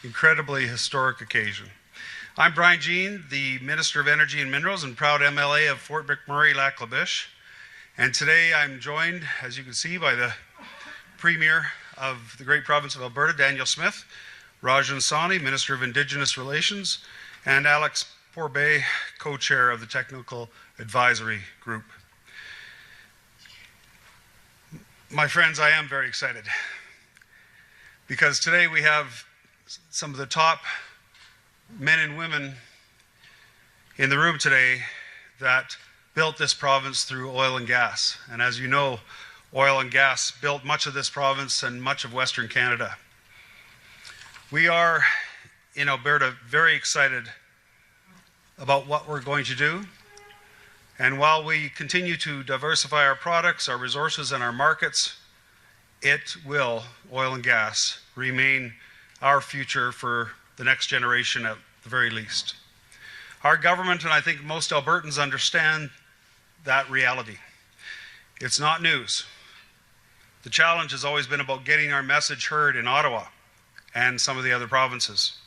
incredibly historic occasion. I'm Brian Jean, the Minister of Energy and Minerals and proud MLA of Fort McMurray-Lac La Biche. And today I'm joined, as you can see, by the Premier of the great province of Alberta, Daniel Smith, Rajan Sawhney, Minister of Indigenous Relations, and Alex Pourbaix, co-chair of the Technical Advisory Group. My friends, I am very excited because today we have some of the top men and women in the room today that built this province through oil and gas. And as you know, oil and gas built much of this province and much of Western Canada. We are in Alberta very excited about what we're going to do. And while we continue to diversify our products, our resources, and our markets, oil and gas, remain our future for the next generation at the very least. Our government, and I think most Albertans, understand that reality. It's not news. The challenge has always been about getting our message heard in Ottawa and some of the other provinces,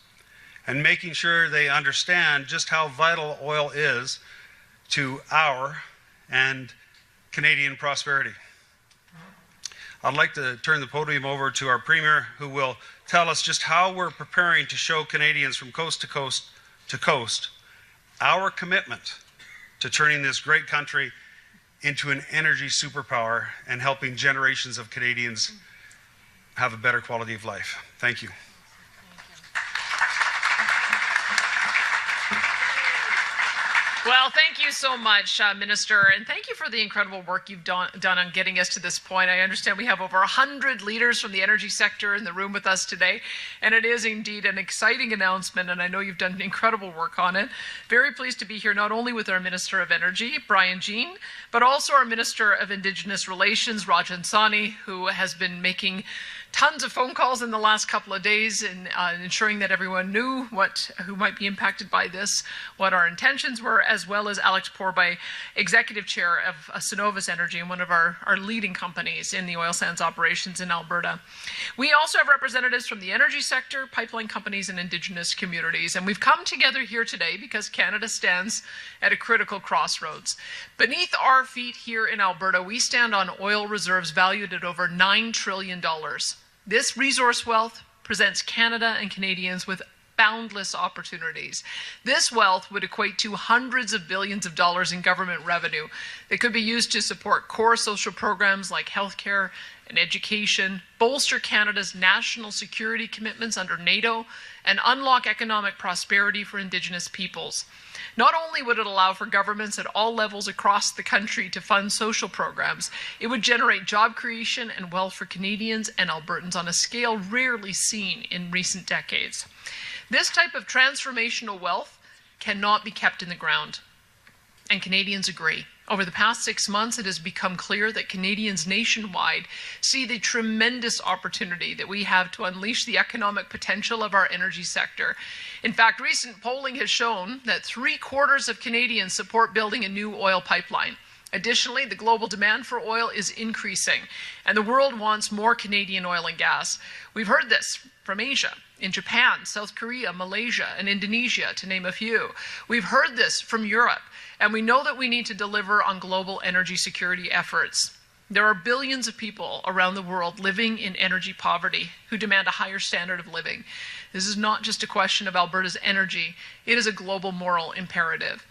and making sure they understand just how vital oil is to our and Canadian prosperity. I'd like to turn the podium over to our Premier, who will tell us just how we're preparing to show Canadians from coast to coast our commitment to turning this great country into an energy superpower and helping generations of Canadians have a better quality of life. Thank you. Well, thank you so much, Minister, and thank you for the incredible work you've done on getting us to this point. I understand we have over 100 leaders from the energy sector in the room with us today, and it is indeed an exciting announcement, and I know you've done incredible work on it. Very pleased to be here not only with our Minister of Energy, Brian Jean, but also our Minister of Indigenous Relations, Rajan Sawhney, who has been making tons of phone calls in the last couple of days in ensuring that everyone knew who might be impacted by this, what our intentions were, as well as Alex Pourbaix, Executive Chair of Cenovus Energy and one of our leading companies in the oil sands operations in Alberta. We also have representatives from the energy sector, pipeline companies, and Indigenous communities. And we've come together here today because Canada stands at a critical crossroads. Beneath our feet here in Alberta, we stand on oil reserves valued at over $9 trillion. This resource wealth presents Canada and Canadians with boundless opportunities. This wealth would equate to hundreds of billions of dollars in government revenue that could be used to support core social programs like healthcare and education, bolster Canada's national security commitments under NATO, and unlock economic prosperity for Indigenous peoples. Not only would it allow for governments at all levels across the country to fund social programs, it would generate job creation and wealth for Canadians and Albertans on a scale rarely seen in recent decades. This type of transformational wealth cannot be kept in the ground, and Canadians agree. Over the past 6 months, it has become clear that Canadians nationwide see the tremendous opportunity that we have to unleash the economic potential of our energy sector. In fact, recent polling has shown that 3/4 of Canadians support building a new oil pipeline. Additionally, the global demand for oil is increasing, and the world wants more Canadian oil and gas. We've heard this from Asia, in Japan, South Korea, Malaysia, and Indonesia, to name a few. We've heard this from Europe, and we know that we need to deliver on global energy security efforts. There are billions of people around the world living in energy poverty who demand a higher standard of living. This is not just a question of Alberta's energy, it is a global moral imperative.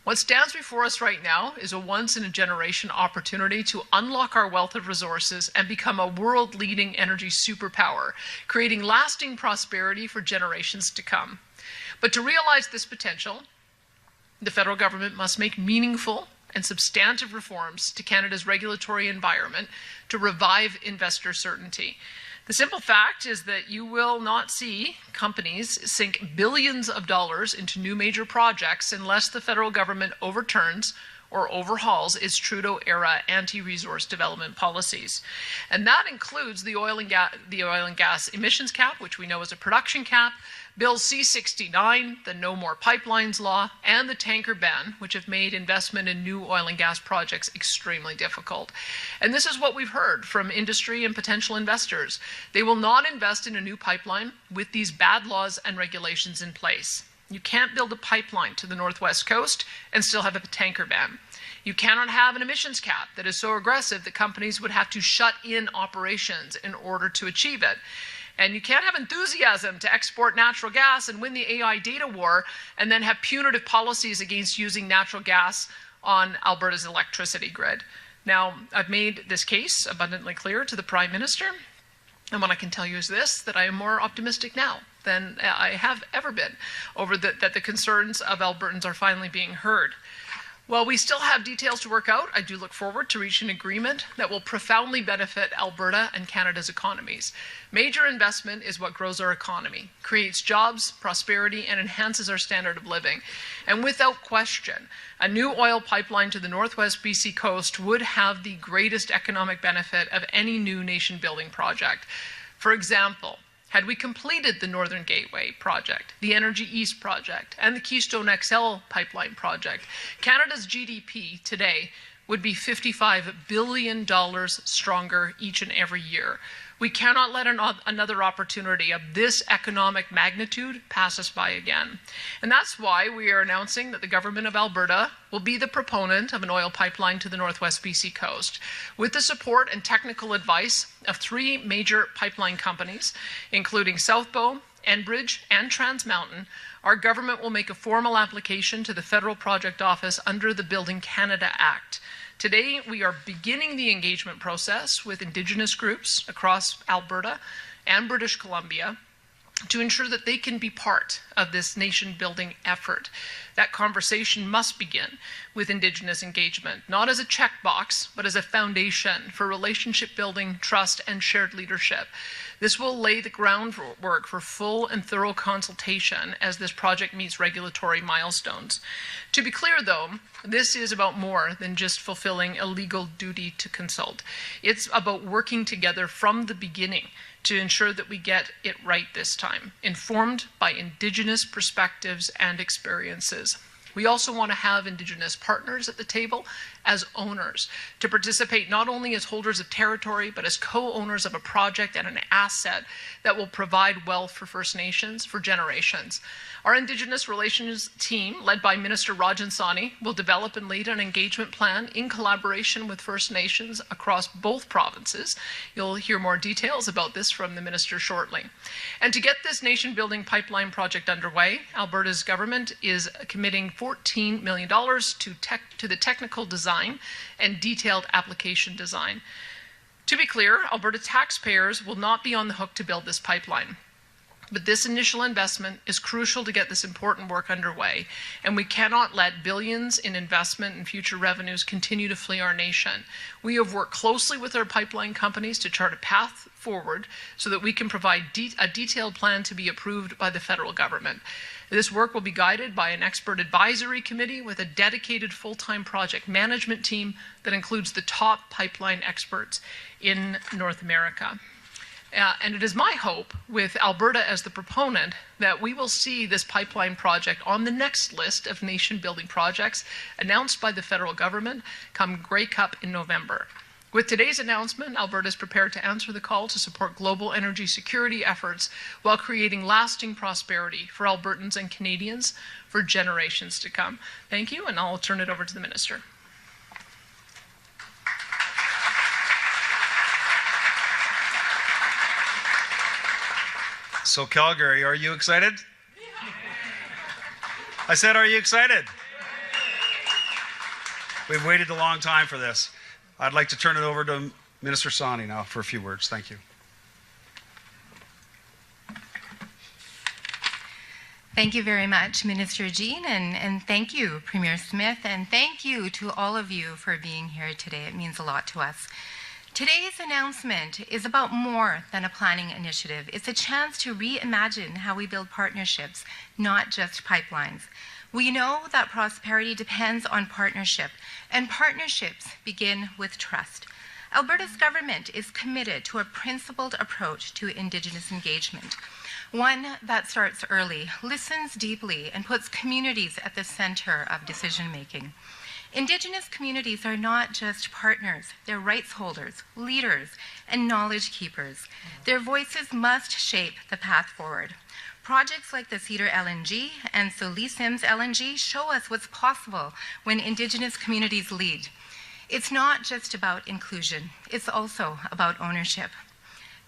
What stands before us right now is a once-in-a-generation opportunity to unlock our wealth of resources and become a world-leading energy superpower, creating lasting prosperity for generations to come. But to realize this potential, the federal government must make meaningful and substantive reforms to Canada's regulatory environment to revive investor certainty. The simple fact is that you will not see companies sink billions of dollars into new major projects unless the federal government overturns or overhauls its Trudeau-era anti-resource development policies. And that includes the oil and gas emissions cap, which we know is a production cap, Bill C-69, the No More Pipelines law, and the tanker ban, which have made investment in new oil and gas projects extremely difficult. And this is what we've heard from industry and potential investors. They will not invest in a new pipeline with these bad laws and regulations in place. You can't build a pipeline to the Northwest Coast and still have a tanker ban. You cannot have an emissions cap that is so aggressive that companies would have to shut in operations in order to achieve it. And you can't have enthusiasm to export natural gas and win the AI data war and then have punitive policies against using natural gas on Alberta's electricity grid. Now, I've made this case abundantly clear to the Prime Minister, and what I can tell you is this, that I am more optimistic now than I have ever been over that the concerns of Albertans are finally being heard. While we still have details to work out, I do look forward to reaching an agreement that will profoundly benefit Alberta and Canada's economies. Major investment is what grows our economy, creates jobs, prosperity, and enhances our standard of living. And without question, a new oil pipeline to the Northwest BC coast would have the greatest economic benefit of any new nation-building project. For example, had we completed the Northern Gateway project, the Energy East project, and the Keystone XL pipeline project, Canada's GDP today would be $55 billion stronger each and every year. We cannot let another opportunity of this economic magnitude pass us by again. And that's why we are announcing that the Government of Alberta will be the proponent of an oil pipeline to the Northwest BC coast, with the support and technical advice of 3 major pipeline companies, including Southbow, Enbridge, and Trans Mountain. Our government will make a formal application to the Federal Project Office under the Building Canada Act. Today, we are beginning the engagement process with Indigenous groups across Alberta and British Columbia to ensure that they can be part of this nation-building effort. That conversation must begin with Indigenous engagement, not as a checkbox, but as a foundation for relationship building, trust, and shared leadership. This will lay the groundwork for full and thorough consultation as this project meets regulatory milestones. To be clear, though, this is about more than just fulfilling a legal duty to consult. It's about working together from the beginning to ensure that we get it right this time, informed by Indigenous perspectives and experiences. We also want to have Indigenous partners at the table as owners to participate not only as holders of territory, but as co-owners of a project and an asset that will provide wealth for First Nations for generations. Our Indigenous Relations team, led by Minister Rajan Sawhney, will develop and lead an engagement plan in collaboration with First Nations across both provinces. You'll hear more details about this from the Minister shortly. And to get this nation-building pipeline project underway, Alberta's government is committing $14 million to the technical design and detailed application design. To be clear, Alberta taxpayers will not be on the hook to build this pipeline. But this initial investment is crucial to get this important work underway, and we cannot let billions in investment and future revenues continue to flee our nation. We have worked closely with our pipeline companies to chart a path forward so that we can provide a detailed plan to be approved by the federal government. This work will be guided by an expert advisory committee with a dedicated full-time project management team that includes the top pipeline experts in North America. And it is my hope, with Alberta as the proponent, that we will see this pipeline project on the next list of nation-building projects announced by the federal government come Grey Cup in November. With today's announcement, Alberta is prepared to answer the call to support global energy security efforts while creating lasting prosperity for Albertans and Canadians for generations to come. Thank you, and I'll turn it over to the Minister. So Calgary, are you excited? I said, are you excited? We've waited a long time for this. I'd like to turn it over to Minister Sawhney now for a few words. Thank you. Thank you very much, Minister Jean, and thank you, Premier Smith, and thank you to all of you for being here today. It means a lot to us. Today's announcement is about more than a planning initiative. It's a chance to reimagine how we build partnerships, not just pipelines. We know that prosperity depends on partnership, and partnerships begin with trust. Alberta's government is committed to a principled approach to Indigenous engagement, one that starts early, listens deeply, and puts communities at the center of decision-making. Indigenous communities are not just partners, they're rights holders, leaders, and knowledge keepers. Their voices must shape the path forward. Projects like the Cedar LNG and Sully Sims LNG show us what's possible when Indigenous communities lead. It's not just about inclusion, it's also about ownership.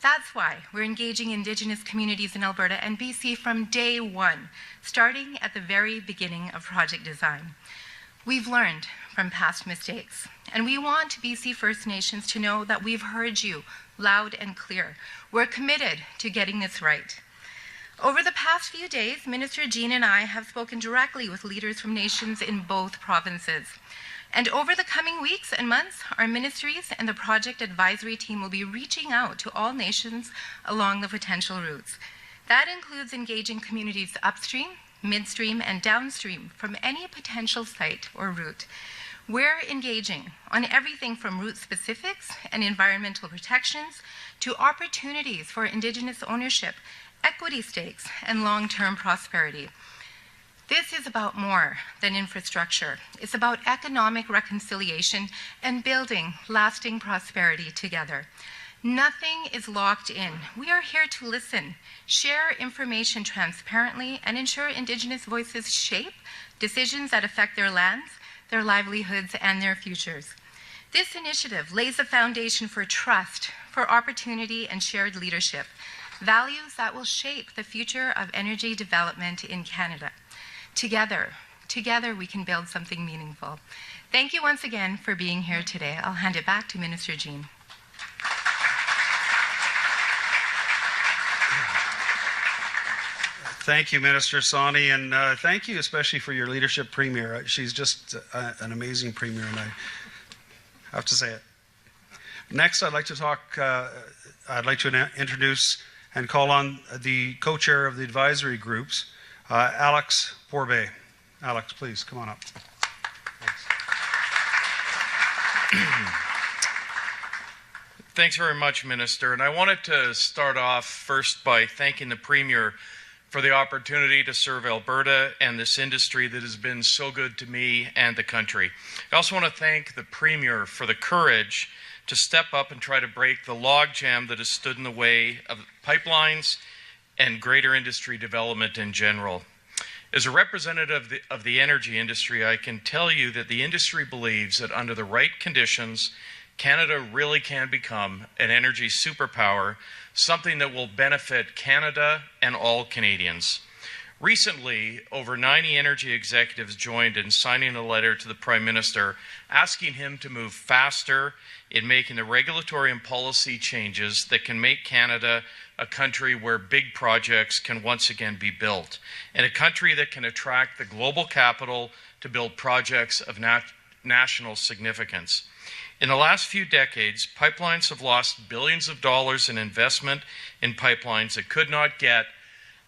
That's why we're engaging Indigenous communities in Alberta and BC from day one, starting at the very beginning of project design. We've learned from past mistakes, and we want BC First Nations to know that we've heard you loud and clear. We're committed to getting this right. Over the past few days, Minister Jean and I have spoken directly with leaders from nations in both provinces. And over the coming weeks and months, our ministries and the project advisory team will be reaching out to all nations along the potential routes. That includes engaging communities upstream, midstream, and downstream from any potential site or route. We're engaging on everything from route specifics and environmental protections to opportunities for Indigenous ownership, equity stakes, and long-term prosperity. This is about more than infrastructure. It's about economic reconciliation and building lasting prosperity together. Nothing is locked in. We are here to listen, share information transparently, and ensure Indigenous voices shape decisions that affect their lands, their livelihoods, and their futures. This initiative lays a foundation for trust, for opportunity, and shared leadership, values that will shape the future of energy development in Canada. Together we can build something meaningful. Thank you once again for being here today. I'll hand it back to Minister Jean. Thank you, Minister Sawhney, and thank you especially for your leadership, Premier. She's just an amazing Premier, and I have to say it. Next, I'd like to introduce and call on the co-chair of the advisory groups, Alex Pourbaix. Alex, please come on up. Thanks very much, Minister. And I wanted to start off first by thanking the Premier for the opportunity to serve Alberta and this industry that has been so good to me and the country. I also want to thank the Premier for the courage to step up and try to break the logjam that has stood in the way of pipelines and greater industry development in general. As a representative of the energy industry, I can tell you that the industry believes that under the right conditions, Canada really can become an energy superpower, something that will benefit Canada and all Canadians. Recently, over 90 energy executives joined in signing a letter to the Prime Minister asking him to move faster in making the regulatory and policy changes that can make Canada a country where big projects can once again be built, and a country that can attract the global capital to build projects of national significance. In the last few decades, pipelines have lost billions of dollars in investment in pipelines that could not get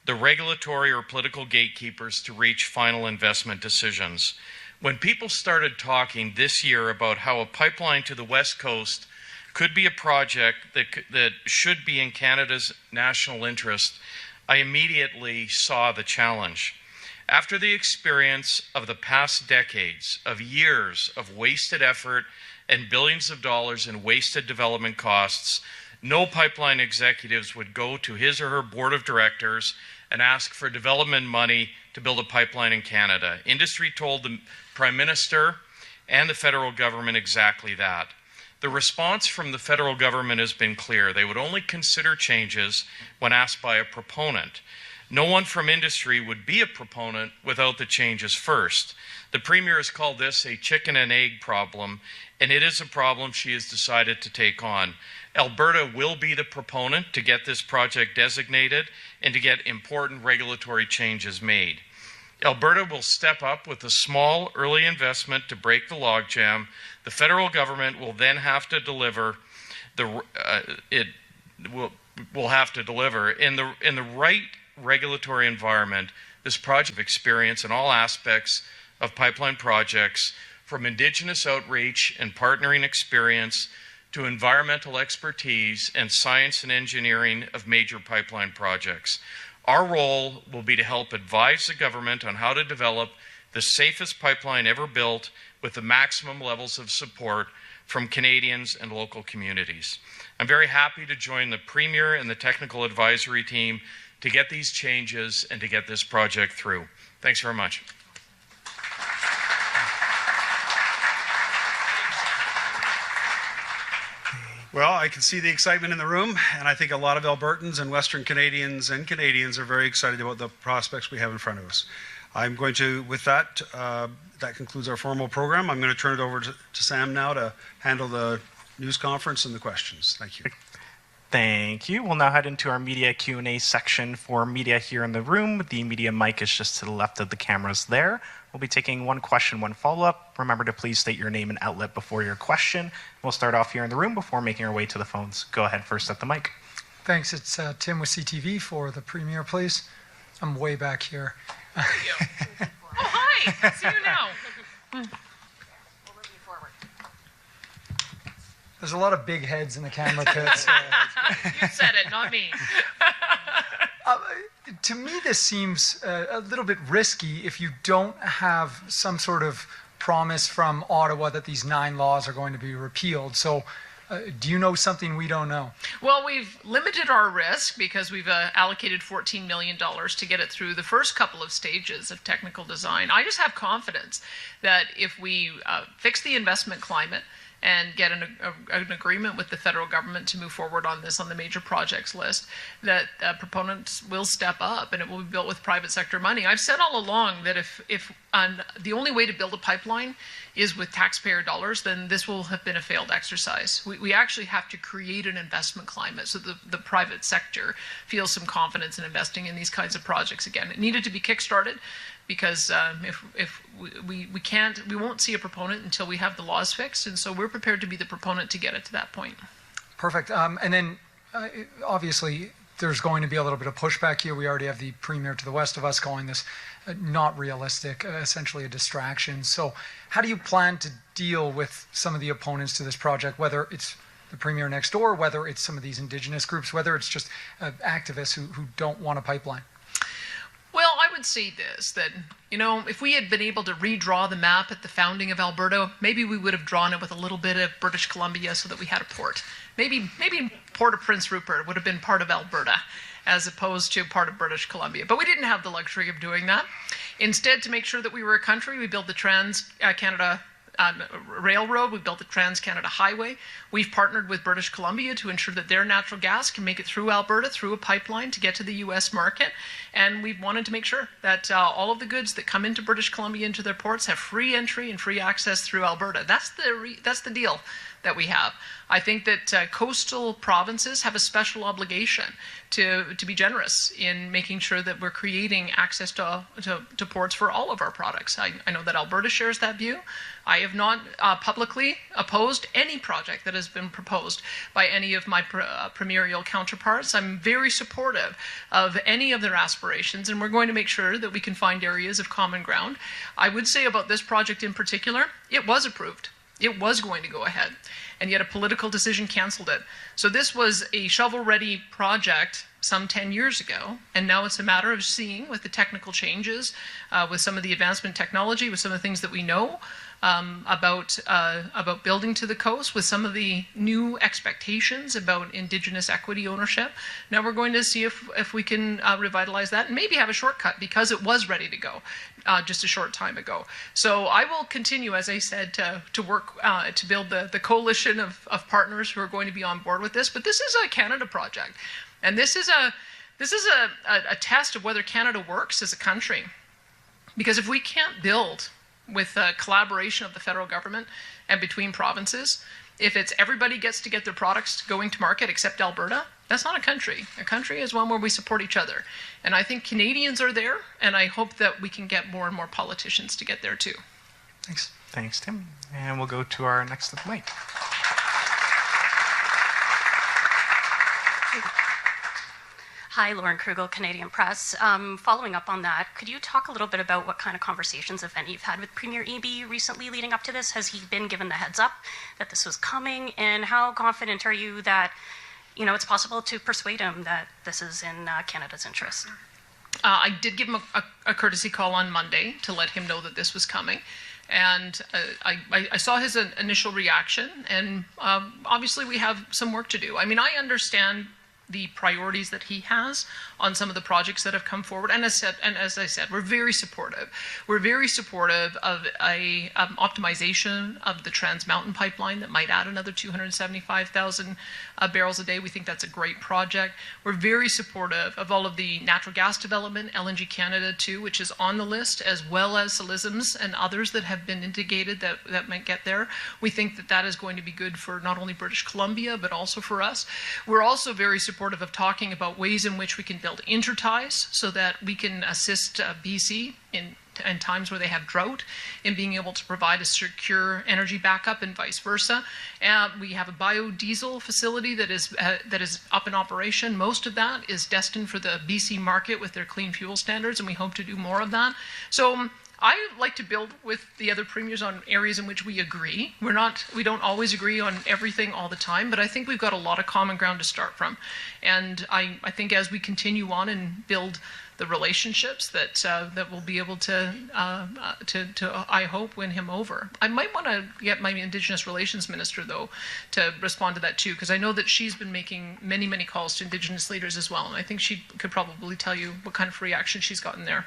the regulatory or political gatekeepers to reach final investment decisions. When people started talking this year about how a pipeline to the West Coast could be a project that should be in Canada's national interest, I immediately saw the challenge. After the experience of the past decades of years of wasted effort and billions of dollars in wasted development costs, no pipeline executives would go to his or her board of directors and ask for development money to build a pipeline in Canada. Industry told the Prime Minister and the federal government exactly that. The response from the federal government has been clear. They would only consider changes when asked by a proponent. No one from industry would be a proponent without the changes first. The Premier has called this a chicken and egg problem, and it is a problem she has decided to take on. Alberta will be the proponent to get this project designated and to get important regulatory changes made. Alberta will step up with a small early investment to break the logjam. The federal government will then have to deliver it will have to deliver. In the right regulatory environment, this project experience in all aspects of pipeline projects, from Indigenous outreach and partnering experience to environmental expertise and science and engineering of major pipeline projects. Our role will be to help advise the government on how to develop the safest pipeline ever built with the maximum levels of support from Canadians and local communities. I'm very happy to join the Premier and the technical advisory team to get these changes and to get this project through. Thanks very much. Well, I can see the excitement in the room, and I think a lot of Albertans and Western Canadians and Canadians are very excited about the prospects we have in front of us. I'm going to, with that, that concludes our formal program. I'm going to turn it over to Sam now to handle the news conference and the questions. Thank you. Thank you. We'll now head into our media Q&A section for media here in the room. The media mic is just to the left of the cameras there. We'll be taking one question, one follow-up. Remember to please state your name and outlet before your question. We'll start off here in the room before making our way to the phones. Go ahead first at the mic. Thanks. It's Tim with CTV for the Premier, please. I'm way back here. Oh, hi. See you now. We'll move you forward. There's a lot of big heads in the camera pits. You said it, not me. To me, this seems a little bit risky if you don't have some sort of promise from Ottawa that these 9 laws are going to be repealed. So do you know something we don't know? Well, we've limited our risk because we've allocated $14 million to get it through the first couple of stages of technical design. I just have confidence that if we fix the investment climate and get an agreement with the federal government to move forward on this on the major projects list, that proponents will step up and it will be built with private sector money. I've said all along that if the only way to build a pipeline is with taxpayer dollars, then this will have been a failed exercise. We actually have to create an investment climate so the private sector feels some confidence in investing in these kinds of projects again. It needed to be kickstarted because if we won't see a proponent until we have the laws fixed, and so we're prepared to be the proponent to get it to that point. Perfect. And then obviously there's going to be a little bit of pushback here. We already have the Premier to the west of us calling this not realistic, essentially a distraction. So how do you plan to deal with some of the opponents to this project, whether it's the Premier next door, whether it's some of these Indigenous groups, whether it's just activists who don't want a pipeline? Well, I would say this, that, if we had been able to redraw the map at the founding of Alberta, maybe we would have drawn it with a little bit of British Columbia so that we had a port. Maybe Port of Prince Rupert would have been part of Alberta as opposed to part of British Columbia. But we didn't have the luxury of doing that. Instead, to make sure that we were a country, we built the Trans-Canada Railroad, we built the Trans-Canada Highway. We've partnered with British Columbia to ensure that their natural gas can make it through Alberta, through a pipeline to get to the U.S. market. And we've wanted to make sure that all of the goods that come into British Columbia, into their ports, have free entry and free access through Alberta. That's the deal that we have. I think that coastal provinces have a special obligation to be generous in making sure that we're creating access to ports for all of our products. I know that Alberta shares that view. I have not publicly opposed any project that has been proposed by any of my premierial counterparts. I'm very supportive of any of their aspirations, and we're going to make sure that we can find areas of common ground. I would say about this project in particular, it was approved. It was going to go ahead, and yet a political decision canceled it. So this was a shovel-ready project some 10 years ago, and now it's a matter of seeing with the technical changes, with some of the advancement technology, with some of the things that we know about building to the coast, with some of the new expectations about Indigenous equity ownership. Now we're going to see if we can revitalize that and maybe have a shortcut because it was ready to go just a short time ago. So I will continue, as I said, to work to build the coalition of partners who are going to be on board with this. But this is a Canada project, and this is a test of whether Canada works as a country. Because if we can't build with collaboration of the federal government and between provinces, if it's everybody gets to get their products going to market except Alberta, that's not a country. A country is one where we support each other. And I think Canadians are there, and I hope that we can get more and more politicians to get there too. Thanks. Thanks, Tim. And we'll go to our next mic. Hi, Lauren Krugel, Canadian Press. Following up on that, could you talk a little bit about what kind of conversations, if any, you've had with Premier Eby recently leading up to this? Has he been given the heads up that this was coming? And how confident are you that, it's possible to persuade him that this is in Canada's interest? I did give him a courtesy call on Monday to let him know that this was coming. And I saw his initial reaction, and obviously we have some work to do. I mean, I understand the priorities that he has on some of the projects that have come forward. And as I said, we're very supportive. We're very supportive of a optimization of the Trans Mountain pipeline that might add another 275,000 barrels a day. We think that's a great project. We're very supportive of all of the natural gas development, LNG Canada too, which is on the list, as well as Silisms and others that have been indicated that might get there. We think that that is going to be good for not only British Columbia, but also for us. We're also very supportive of talking about ways in which we can build interties so that we can assist BC in times where they have drought in being able to provide a secure energy backup and vice versa. We have a biodiesel facility that is up in operation. Most of that is destined for the BC market with their clean fuel standards, and we hope to do more of that. So I like to build with the other premiers on areas in which we agree. We don't always agree on everything all the time, but I think we've got a lot of common ground to start from. And I think as we continue on and build the relationships that will be able to I hope, win him over. I might want to get my Indigenous Relations Minister, though, to respond to that too, because I know that she's been making many, many calls to Indigenous leaders as well, and I think she could probably tell you what kind of reaction she's gotten there.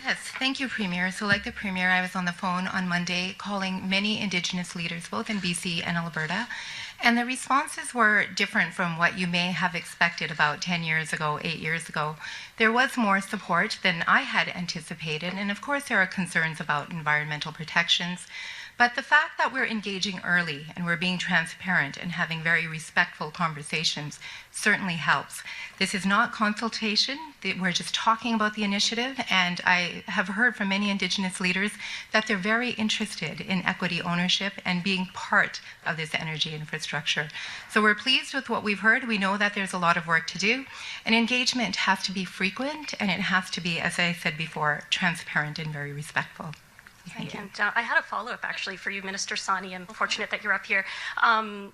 Yes, thank you, Premier. So like the Premier, I was on the phone on Monday calling many Indigenous leaders, both in BC and Alberta, and the responses were different from what you may have expected about 10 years ago, 8 years ago. There was more support than I had anticipated, and of course there are concerns about environmental protections. But the fact that we're engaging early and we're being transparent and having very respectful conversations certainly helps. This is not consultation. We're just talking about the initiative, and I have heard from many Indigenous leaders that they're very interested in equity ownership and being part of this energy infrastructure. So we're pleased with what we've heard. We know that there's a lot of work to do, and engagement has to be frequent, and it has to be, as I said before, transparent and very respectful. Thank you. And I had a follow-up actually for you, Minister Sawhney. I'm fortunate that you're up here. In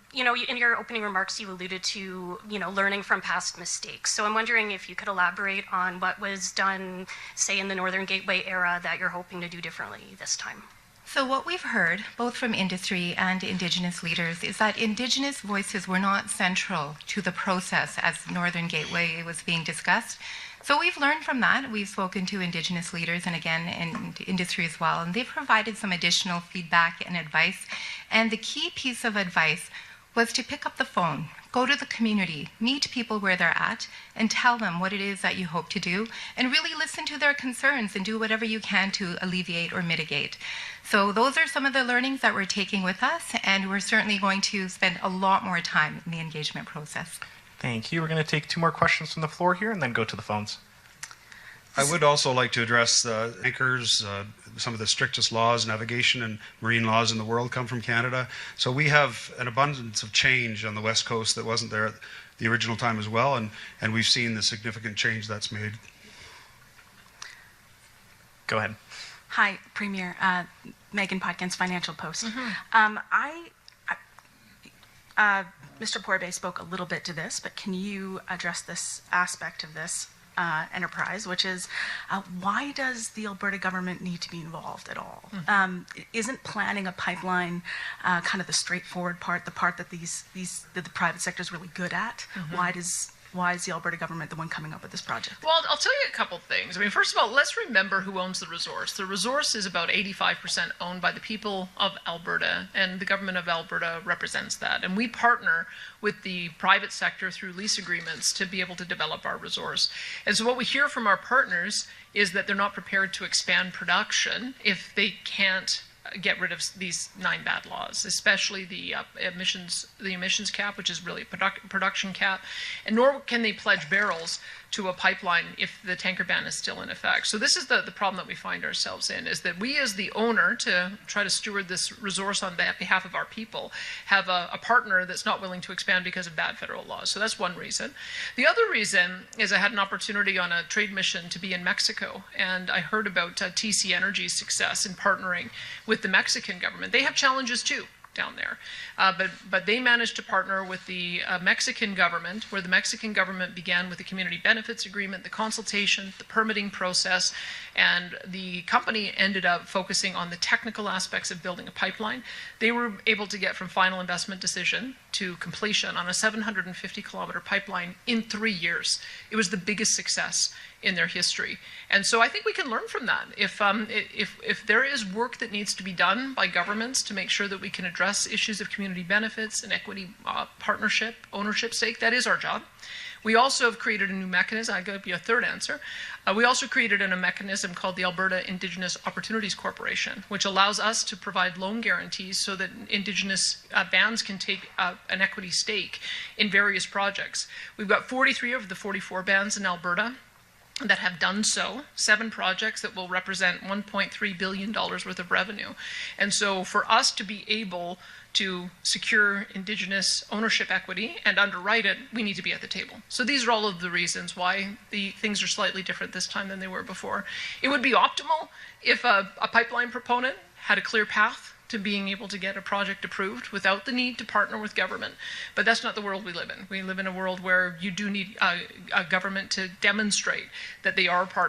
your opening remarks, you alluded to, learning from past mistakes. So I'm wondering if you could elaborate on what was done, say, in the Northern Gateway era that you're hoping to do differently this time. So what we've heard, both from industry and Indigenous leaders, is that Indigenous voices were not central to the process as Northern Gateway was being discussed. So we've learned from that. We've spoken to Indigenous leaders and again in industry as well, and they've provided some additional feedback and advice. And the key piece of advice was to pick up the phone, go to the community, meet people where they're at, and tell them what it is that you hope to do, and really listen to their concerns and do whatever you can to alleviate or mitigate. So those are some of the learnings that we're taking with us, and we're certainly going to spend a lot more time in the engagement process. Thank you. We're going to take 2 more questions from the floor here and then go to the phones. I would also like to address anchors. Some of the strictest laws, navigation and marine laws in the world come from Canada. So we have an abundance of change on the West Coast that wasn't there at the original time as well, and we've seen the significant change that's made. Go ahead. Hi, Premier. Megan Podkins, Financial Post. Mr. Porbet spoke a little bit to this, but can you address this aspect of this enterprise, which is why does the Alberta government need to be involved at all? Isn't planning a pipeline kind of the straightforward part, the part that that the private sector is really good at? Why is the Alberta government the one coming up with this project? Well, I'll tell you a couple things. I mean, first of all, let's remember who owns the resource. The resource is about 85% owned by the people of Alberta, and the government of Alberta represents that. And we partner with the private sector through lease agreements to be able to develop our resource. And so what we hear from our partners is that they're not prepared to expand production if they can't get rid of these 9 bad laws, especially the emissions cap, which is really a production cap, and nor can they pledge barrels to a pipeline if the tanker ban is still in effect. So this is the problem that we find ourselves in, is that we as the owner, to try to steward this resource on behalf of our people, have a partner that's not willing to expand because of bad federal laws. So that's one reason. The other reason is I had an opportunity on a trade mission to be in Mexico, and I heard about TC Energy's success in partnering with the Mexican government. They have challenges too down there, but they managed to partner with the Mexican government, where the Mexican government began with the community benefits agreement, the consultation, the permitting process, and the company ended up focusing on the technical aspects of building a pipeline. They were able to get from final investment decision to completion on a 750-kilometer pipeline in 3 years. It was the biggest success in their history. And so I think we can learn from that. If there is work that needs to be done by governments to make sure that we can address issues of community benefits and equity, partnership, ownership stake, that is our job. We also have created a new mechanism. I'll give you a third answer. We also created a mechanism called the Alberta Indigenous Opportunities Corporation, which allows us to provide loan guarantees so that Indigenous bands can take an equity stake in various projects. We've got 43 of the 44 bands in Alberta that have done so, 7 projects that will represent $1.3 billion worth of revenue. And so for us to be able to secure Indigenous ownership equity and underwrite it, we need to be at the table. So these are all of the reasons why the things are slightly different this time than they were before. It would be optimal if a pipeline proponent had a clear path to being able to get a project approved without the need to partner with government. But that's not the world we live in. We live in a world where you do need a government to demonstrate that they are partners